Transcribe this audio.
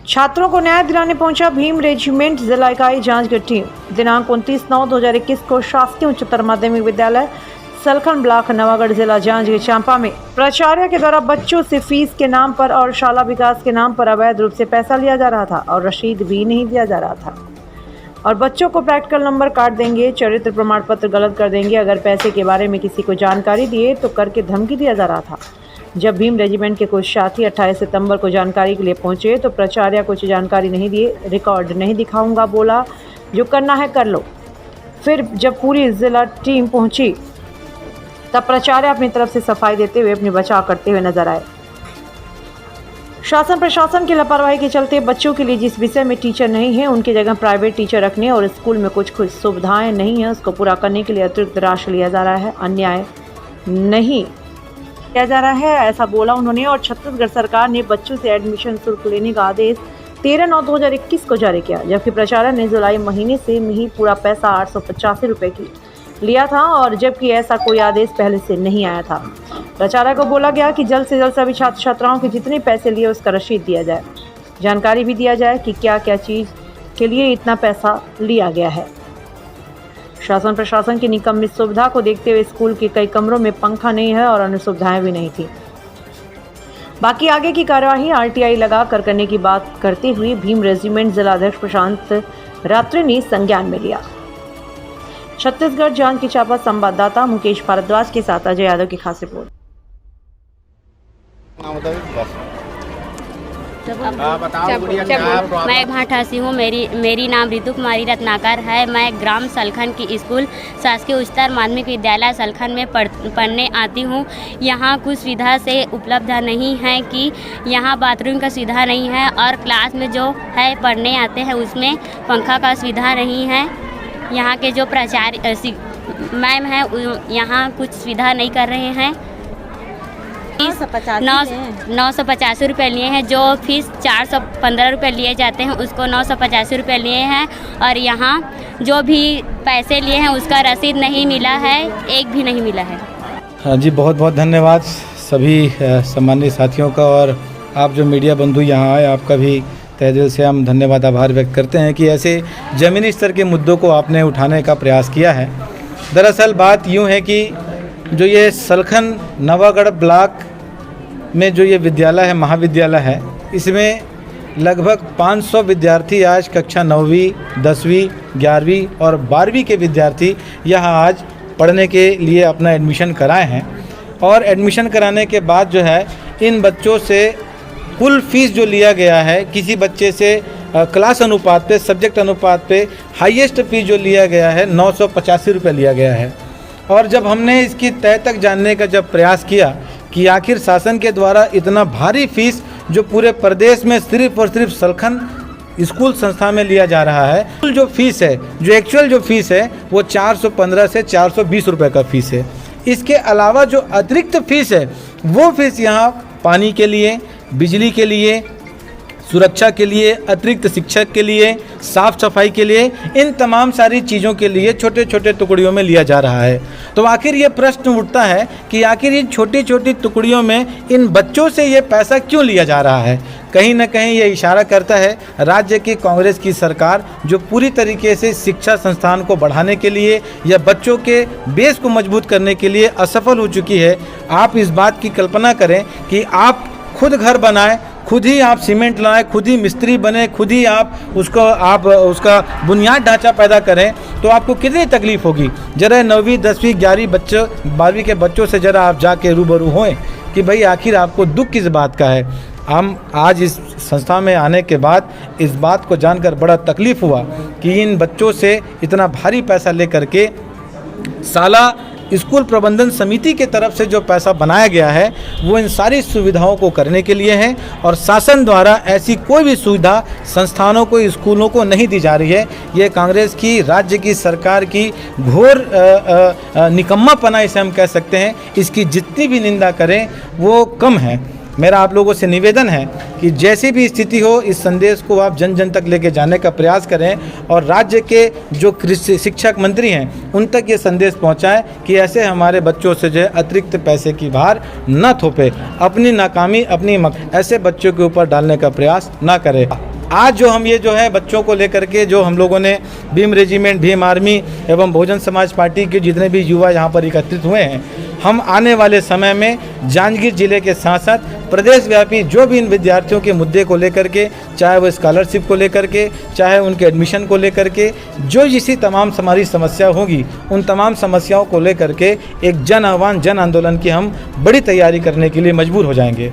छात्रों को न्याय दिलाने पहुंचा भीम रेजिमेंट जिला इकाई जांचगढ़ टीम। दिनांक 29/9/2021 को शासकीय उच्चतर माध्यमिक विद्यालय सलखन ब्लॉक नवागढ़ जिला जांजगीर चांपा में प्राचार्य के द्वारा बच्चों से फीस के नाम पर और शाला विकास के नाम पर अवैध रूप से पैसा लिया जा रहा था और रसीद भी नहीं दिया जा रहा था और बच्चों को प्रैक्टिकल नंबर काट देंगे, चरित्र प्रमाण पत्र गलत कर देंगे अगर पैसे के बारे में किसी को जानकारी दिए तो करके धमकी दिया जा रहा था। जब भीम रेजिमेंट के कुछ साथी 28 सितंबर को जानकारी के लिए पहुंचे तो प्राचार्य कुछ जानकारी नहीं दिए, रिकॉर्ड नहीं दिखाऊंगा बोला, जो करना है कर लो। फिर जब पूरी जिला टीम पहुंची तब प्राचार्य अपनी तरफ से सफाई देते हुए अपनी बचाव करते हुए नजर आए। शासन प्रशासन की लापरवाही के चलते बच्चों के लिए जिस विषय में टीचर नहीं है उनकी जगह प्राइवेट टीचर रखने और स्कूल में कुछ सुविधाएं नहीं है उसको पूरा करने के लिए अतिरिक्त राशि लिया जा रहा है, अन्याय नहीं किया जा रहा है, ऐसा बोला उन्होंने। और छत्तीसगढ़ सरकार ने बच्चों से एडमिशन शुल्क लेने का आदेश 13/9/2021 को जारी किया, जबकि प्राचार्य ने जुलाई महीने से ही पूरा पैसा 885 रुपये की लिया था और जबकि ऐसा कोई आदेश पहले से नहीं आया था। प्राचार्य को बोला गया कि जल्द से जल्द सभी छात्र छात्राओं के जितने पैसे लिए उसका रसीद दिया जाए, जानकारी भी दिया जाए कि क्या क्या चीज़ के लिए इतना पैसा लिया गया है। शासन प्रशासन की निकम्मी सुविधा को देखते हुए स्कूल के कई कमरों में पंखा नहीं है और अन्य सुविधाएं भी नहीं थी। बाकी आगे की कार्यवाही RTI लगा कर करने की बात करते हुए भीम रेजिमेंट जिलाध्यक्ष प्रशांत रात्रि ने संज्ञान में लिया। छत्तीसगढ़ जांजगीर चांपा संवाददाता मुकेश भारद्वाज के साथ अजय यादव की खास रिपोर्ट। मैं भाठासी हूँ। मेरी नाम रितु कुमारी रत्नाकर है। मैं ग्राम सलखन की स्कूल शासकीय उच्चतर माध्यमिक विद्यालय सलखन में पढ़ने आती हूँ। यहाँ कुछ सुविधा से उपलब्ध नहीं है कि यहाँ बाथरूम का सुविधा नहीं है और क्लास में जो है पढ़ने आते हैं उसमें पंखा का सुविधा नहीं है। यहाँ के जो प्राचार्य मैम हैं यहाँ कुछ सुविधा नहीं कर रहे हैं। 985 रुपये लिए हैं, जो फीस 415 रुपये लिए जाते हैं उसको 985 रुपये लिए हैं और यहाँ जो भी पैसे लिए हैं उसका रसीद नहीं मिला है, एक भी नहीं मिला है। हाँ जी, बहुत बहुत धन्यवाद सभी सम्मानित साथियों का और आप जो मीडिया बंधु यहाँ आए आपका भी तहे दिल से हम धन्यवाद आभार व्यक्त करते हैं कि ऐसे ज़मीनी स्तर के मुद्दों को आपने उठाने का प्रयास किया है। दरअसल बात यूँ है कि जो ये सलखन नवागढ़ ब्लॉक में जो ये विद्यालय है, महाविद्यालय है, इसमें लगभग 500 विद्यार्थी आज कक्षा 9वीं, 10वीं, 11वीं और 12वीं के विद्यार्थी यहाँ आज पढ़ने के लिए अपना एडमिशन कराए हैं। और एडमिशन कराने के बाद जो है इन बच्चों से कुल फीस जो लिया गया है, किसी बच्चे से क्लास अनुपात पे, सब्जेक्ट अनुपात पे हाईएस्ट फीस जो लिया गया है 985 रुपये लिया गया है। और जब हमने इसकी तय तक जानने का जब प्रयास किया कि आखिर शासन के द्वारा इतना भारी फीस जो पूरे प्रदेश में सिर्फ और सिर्फ सलखन स्कूल संस्था में लिया जा रहा है, जो फीस है, जो एक्चुअल जो फीस है वो 415 से 420 रुपये का फीस है। इसके अलावा जो अतिरिक्त फीस है वो फीस यहाँ पानी के लिए, बिजली के लिए, सुरक्षा के लिए, अतिरिक्त शिक्षक के लिए, साफ सफाई के लिए, इन तमाम सारी चीज़ों के लिए छोटे छोटे टुकड़ियों में लिया जा रहा है। तो आखिर ये प्रश्न उठता है कि आखिर इन छोटी छोटी टुकड़ियों में इन बच्चों से ये पैसा क्यों लिया जा रहा है। कहीं ना कहीं ये इशारा करता है राज्य की कांग्रेस की सरकार जो पूरी तरीके से शिक्षा संस्थान को बढ़ाने के लिए या बच्चों के बेस को मजबूत करने के लिए असफल हो चुकी है। आप इस बात की कल्पना करें कि आप खुद घर बनाएं, खुद ही आप सीमेंट लाएं, खुद ही मिस्त्री बने, खुद ही आप उसका बुनियाद ढांचा पैदा करें तो आपको कितनी तकलीफ़ होगी। जरा 9वीं, 10वीं, 11वीं बच्चों, 12वीं के बच्चों से ज़रा आप जाके रूबरू होएं कि भाई आखिर आपको दुख किस बात का है। हम आज इस संस्था में आने के बाद इस बात को जानकर बड़ा तकलीफ़ हुआ कि इन बच्चों से इतना भारी पैसा लेकर के साला स्कूल प्रबंधन समिति के तरफ से जो पैसा बनाया गया है वो इन सारी सुविधाओं को करने के लिए है और शासन द्वारा ऐसी कोई भी सुविधा संस्थानों को, स्कूलों को नहीं दी जा रही है। ये कांग्रेस की, राज्य की सरकार की घोर निकम्मापना इसे हम कह सकते हैं। इसकी जितनी भी निंदा करें वो कम है। मेरा आप लोगों से निवेदन है कि जैसी भी स्थिति हो इस संदेश को आप जन जन तक लेके जाने का प्रयास करें और राज्य के जो शिक्षक मंत्री हैं उन तक ये संदेश पहुंचाएं कि ऐसे हमारे बच्चों से जो है अतिरिक्त पैसे की भार न थोपे, अपनी नाकामी ऐसे बच्चों के ऊपर डालने का प्रयास न करें। आज जो हम ये जो है बच्चों को लेकर के जो हम लोगों ने भीम रेजिमेंट, भीम आर्मी एवं बहुजन समाज पार्टी के जितने भी युवा यहाँ पर एकत्रित हुए हैं, हम आने वाले समय में जांजगीर जिले के साथ साथ प्रदेश व्यापी जो भी इन विद्यार्थियों के मुद्दे को लेकर के, चाहे वो स्कॉलरशिप को लेकर के, चाहे उनके एडमिशन को लेकर के, जो इसी तमाम हमारी समस्या होगी, उन तमाम समस्याओं को लेकर के एक जन आह्वान, जन आंदोलन की हम बड़ी तैयारी करने के लिए मजबूर हो जाएंगे।